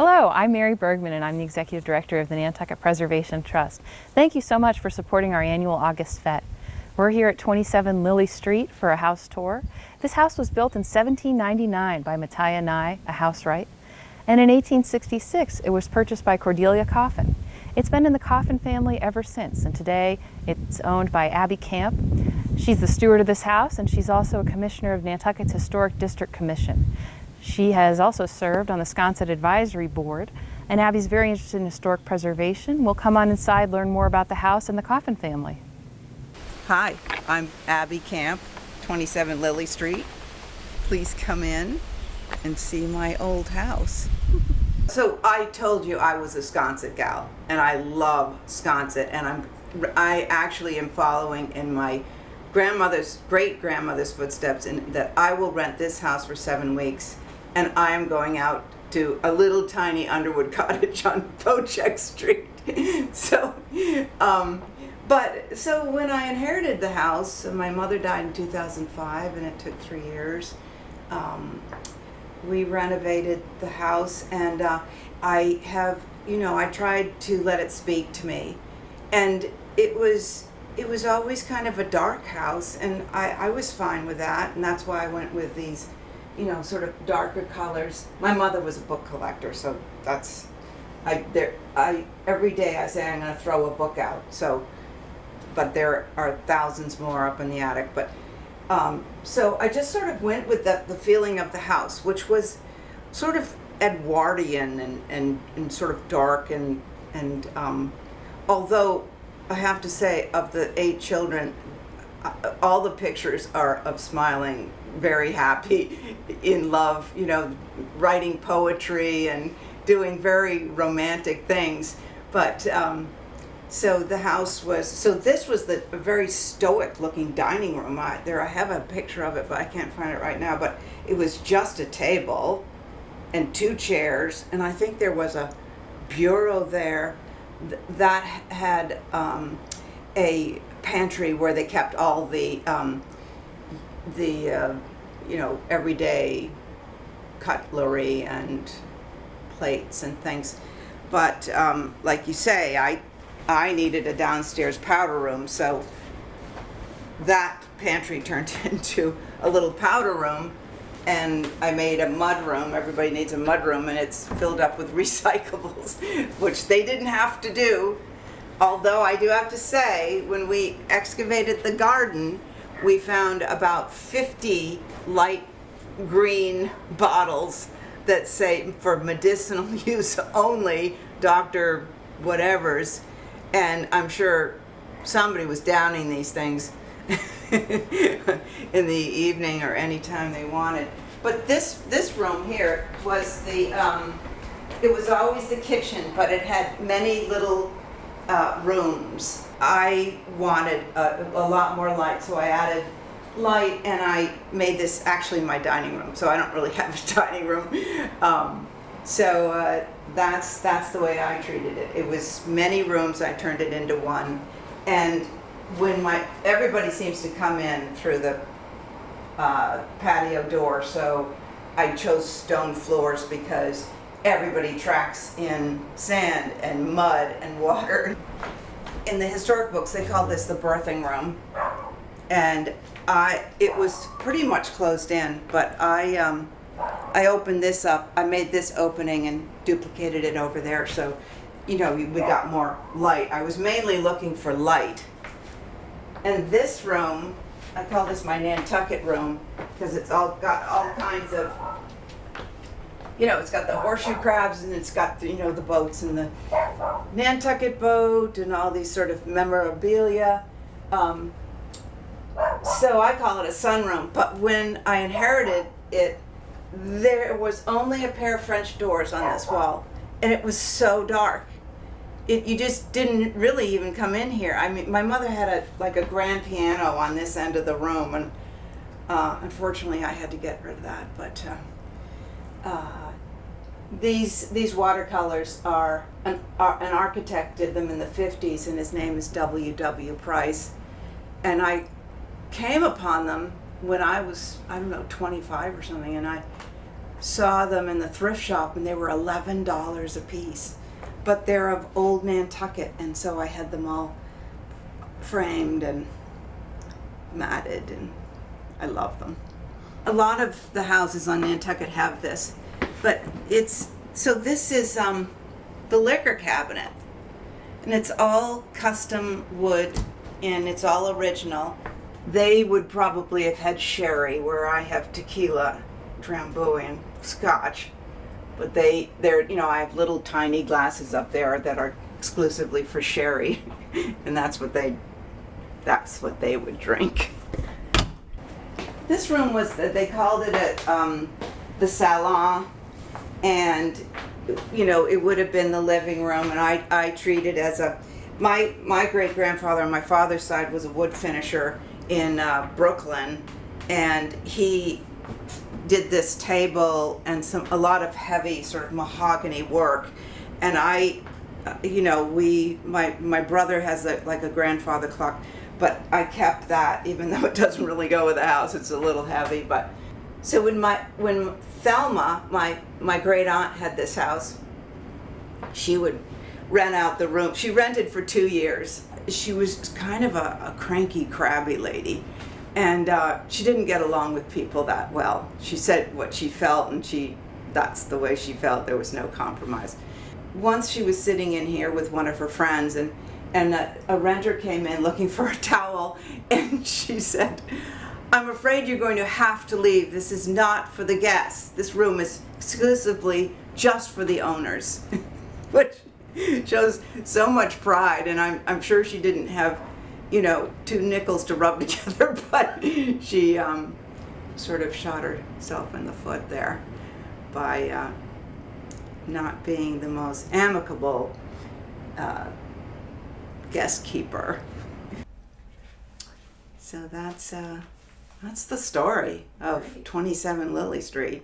Hello, I'm Mary Bergman and I'm the Executive Director of the Nantucket Preservation Trust. Thank you so much for supporting our annual August Fête. We're here at 27 Lily Street for a house tour. This house was built in 1799 by Mattia Nye, a housewright, and in 1866 it was purchased by Cordelia Coffin. It's been in the Coffin family ever since, and today it's owned by Abby Camp. She's the steward of this house, and she's also a commissioner of Nantucket's Historic District Commission. She has also served on the Sconset Advisory Board, and Abby's very interested in historic preservation. We'll come on inside, learn more about the house and the Coffin family. Hi, I'm Abby Camp, 27 Lily Street. Please come in and see my old house. So I told you I was a Sconset gal, and I love Sconset, and I actually am following in my great-grandmother's footsteps in that I will rent this house for 7 weeks, and I am going out to a little tiny Underwood cottage on Pocheck Street. So when I inherited the house, my mother died in 2005, and it took 3 years. We renovated the house, and I tried to let it speak to me, and it was always kind of a dark house, and I was fine with that, and that's why I went with these, sort of darker colors. My mother was a book collector, so every day I say I'm going to throw a book out. So, but there are thousands more up in the attic. But so I just sort of went with the feeling of the house, which was sort of Edwardian and sort of dark and although I have to say, of the 8 children, all the pictures are of smiling, very happy, in love, writing poetry and doing very romantic things. But so the house was, this was a very stoic looking dining room. I have a picture of it, but I can't find it right now. But it was just a table and 2 chairs, and I think there was a bureau there that had a pantry where they kept all the everyday cutlery and plates and things. But like you say, I needed a downstairs powder room, so that pantry turned into a little powder room, and I made a mud room. Everybody needs a mud room, and it's filled up with recyclables, which they didn't have to do. Although I do have to say, when we excavated the garden, we found about 50 light green bottles that say for medicinal use only, Dr. Whatever's, and I'm sure somebody was downing these things in the evening or any time they wanted. But this room here was it was always the kitchen, but it had many little rooms. I wanted a lot more light, so I added light, and I made this actually my dining room, so I don't really have a dining room. That's the way I treated it. It was many rooms. I turned it into one, and when everybody seems to come in through the patio door, so I chose stone floors because everybody tracks in sand and mud and water. In the historic books, they call this the birthing room, and it was pretty much closed in, but I opened this up. I made this opening and duplicated it over there, so we got more light. I was mainly looking for light. And this room, I call this my Nantucket room, because it's got all kinds of, it's got the horseshoe crabs, and it's got the boats and the Nantucket boat and all these sort of memorabilia. So I call it a sunroom. But when I inherited it, there was only a pair of French doors on this wall, and it was so dark. You just didn't really even come in here. I mean, my mother had a grand piano on this end of the room, and unfortunately I had to get rid of that. But these watercolors are an architect did them in the 50s, and his name is W.W. Price, and I came upon them when I was 25 or something, and saw them in the thrift shop and they were $11 a piece. But they're of old Nantucket, and so I had them all framed and matted, and I love them. A lot of the houses on Nantucket have this, but this is the liquor cabinet, and it's all custom wood and it's all original. They would probably have had sherry where I have tequila, Drambuie, and scotch, but they're I have little tiny glasses up there that are exclusively for sherry, and that's what they would drink. This room they called it the salon, and it would have been the living room, and I treat it as my great grandfather on my father's side was a wood finisher in Brooklyn, and he did this table and a lot of heavy sort of mahogany work, and my brother has like a grandfather clock, but I kept that even though it doesn't really go with the house. It's a little heavy, but so when Thelma, my great aunt, had this house, she would rent out the room. She rented for 2 years. She was kind of a cranky, crabby lady, and she didn't get along with people that well. She said what she felt, and that's the way she felt. There was no compromise. Once she was sitting in here with one of her friends, and a renter came in looking for a towel, and she said, "I'm afraid you're going to have to leave. This is not for the guests. This room is exclusively just for the owners," which shows so much pride. And I'm sure she didn't have, 2 nickels to rub together, but she sort of shot herself in the foot there by not being the most amicable guest keeper. So that's the story of 27 Lily Street.